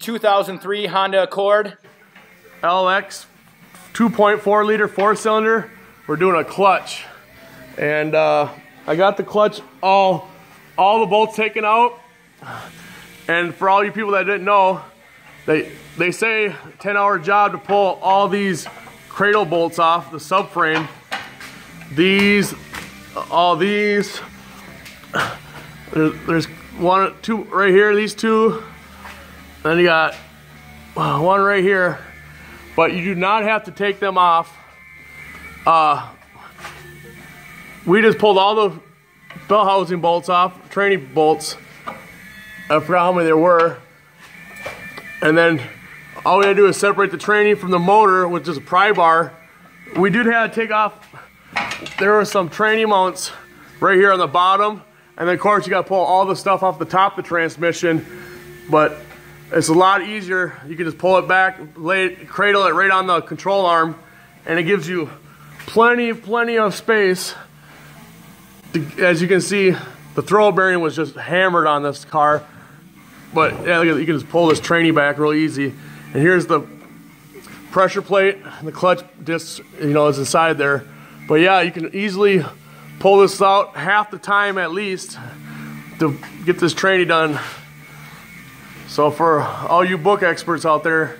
2003 Honda Accord LX 2.4 liter 4-cylinder. We're doing a clutch, and I got the clutch all the bolts taken out. And for all you people that didn't know, they say 10-hour job to pull all these cradle bolts off the subframe. All these. There's one, two right here. These two. Then you got one right here. But you do not have to take them off. We just pulled all the belt housing bolts off, training bolts. I forgot how many there were. And then all we had to do is separate the training from the motor with just a pry bar. We did have to take off, there were some training mounts right here on the bottom. And then of course you got to pull all the stuff off the top of the transmission. But it's a lot easier. You can just pull it back, cradle it right on the control arm, and it gives you plenty of space. As you can see, the throw bearing was just hammered on this car. But yeah, you can just pull this training back real easy. And here's the pressure plate, and the clutch disc, is inside there. But yeah, you can easily pull this out half the time at least to get this training done. So for all you book experts out there,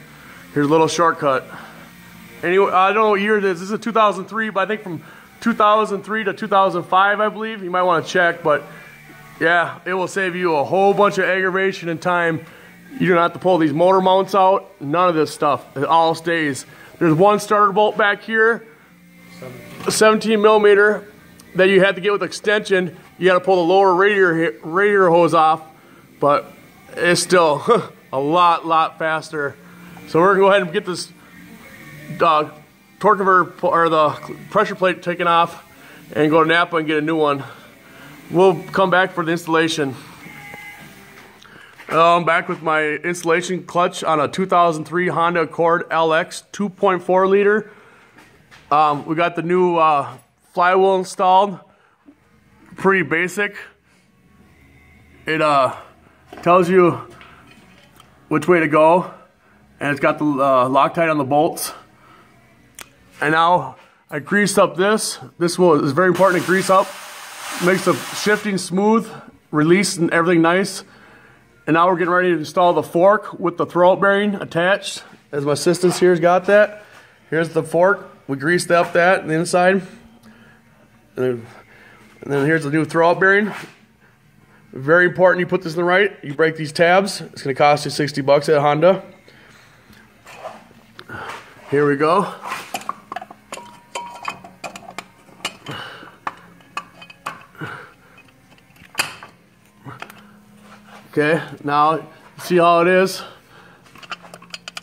here's a little shortcut. Anyway, I don't know what year it is. This is 2003, but I think from 2003 to 2005, I believe. You might want to check, but yeah, it will save you a whole bunch of aggravation and time. You don't have to pull these motor mounts out. None of this stuff. It all stays. There's one starter bolt back here, a 17 millimeter, that you have to get with extension. You got to pull the lower radiator hose off, but it's still a lot faster. So we're gonna go ahead and get this torque converter or the pressure plate taken off and go to Napa and get a new one. We'll come back for the installation. I'm back with my installation clutch on a 2003 Honda Accord LX 2.4 liter. We got the new flywheel installed. Pretty basic. It tells you which way to go, and it's got the Loctite on the bolts. And now I greased up this. This is very important to grease up. Makes the shifting smooth, release and everything nice. And now we're getting ready to install the fork with the throwout bearing attached. As my assistant here's got that. Here's the fork. We greased up that on the inside. And then here's the new throwout bearing. Very important you put this in the right. You break these tabs. It's going to cost you 60 bucks at Honda. Here we go. Okay, now see how it is?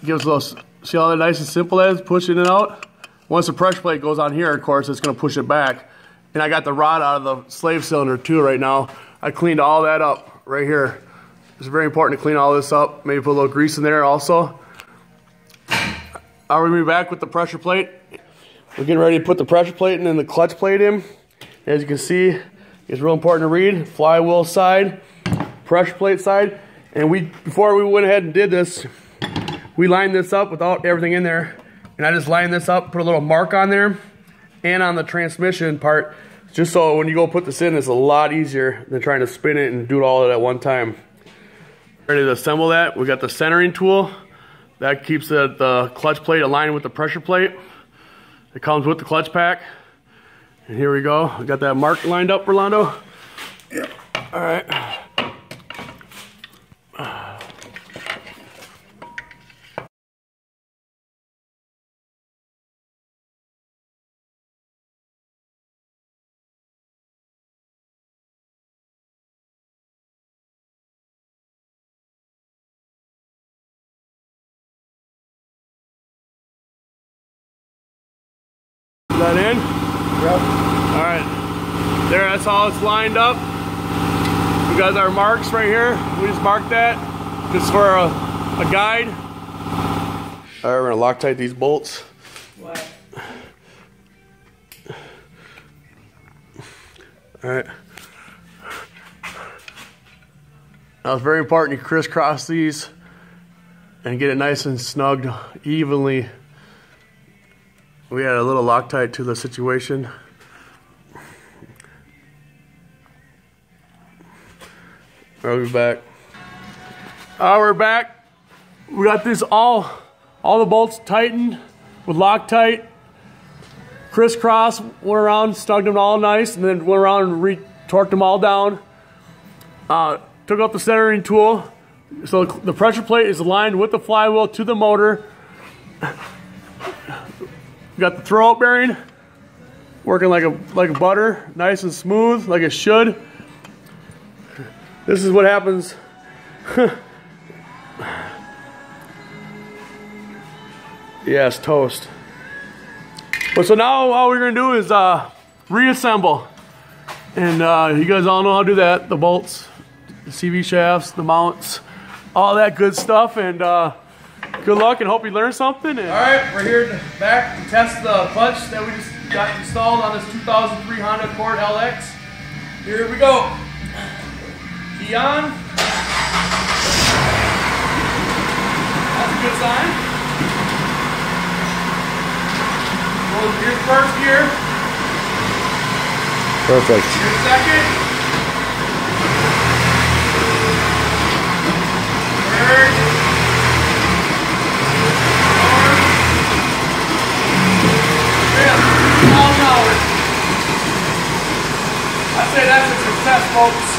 Gives those, see how nice and simple it is, pushing it out? Once the pressure plate goes on here, of course, it's going to push it back. And I got the rod out of the slave cylinder too right now. I cleaned all that up right here. It's very important to clean all this up. Maybe put a little grease in there also. I'll be back with the pressure plate. We're getting ready to put the pressure plate and then the clutch plate in. As you can see, it's real important to read. Flywheel side, pressure plate side. And before we went ahead and did this, we lined this up without everything in there. And I just lined this up, put a little mark on there and on the transmission part, just so when you go put this in, it's a lot easier than trying to spin it and do it all at one time. Ready to assemble that. We got the centering tool. That keeps the clutch plate aligned with the pressure plate. It comes with the clutch pack. And here we go. We got that mark lined up, Rolando. Yeah. All right. That in? Yep. All right. There, that's how it's lined up. We got our marks right here. We just marked that just for a guide. All right, we're gonna Loctite these bolts. What? All right. Now it's very important you crisscross these and get it nice and snugged evenly. We had a little Loctite to the situation. I'll be back. We're back. We got this all the bolts tightened with Loctite. Crisscross, went around, snugged them all nice, and then went around and re-torqued them all down. Took out the centering tool. So the pressure plate is aligned with the flywheel to the motor. Got the throwout bearing working like butter, nice and smooth, like it should. This is what happens. Yes, toast. But so now all we're gonna do is reassemble, and you guys all know how to do that. The bolts, the CV shafts, the mounts, all that good stuff. And good luck, and hope you learned something. All right, we're here back to test the clutch that we just got installed on this 2003 Honda Accord LX. Here we go. Key on. That's a good sign. Well, here's first gear. Perfect. Here's second. Third. Fourth. Fifth. I'd say that's a success, folks.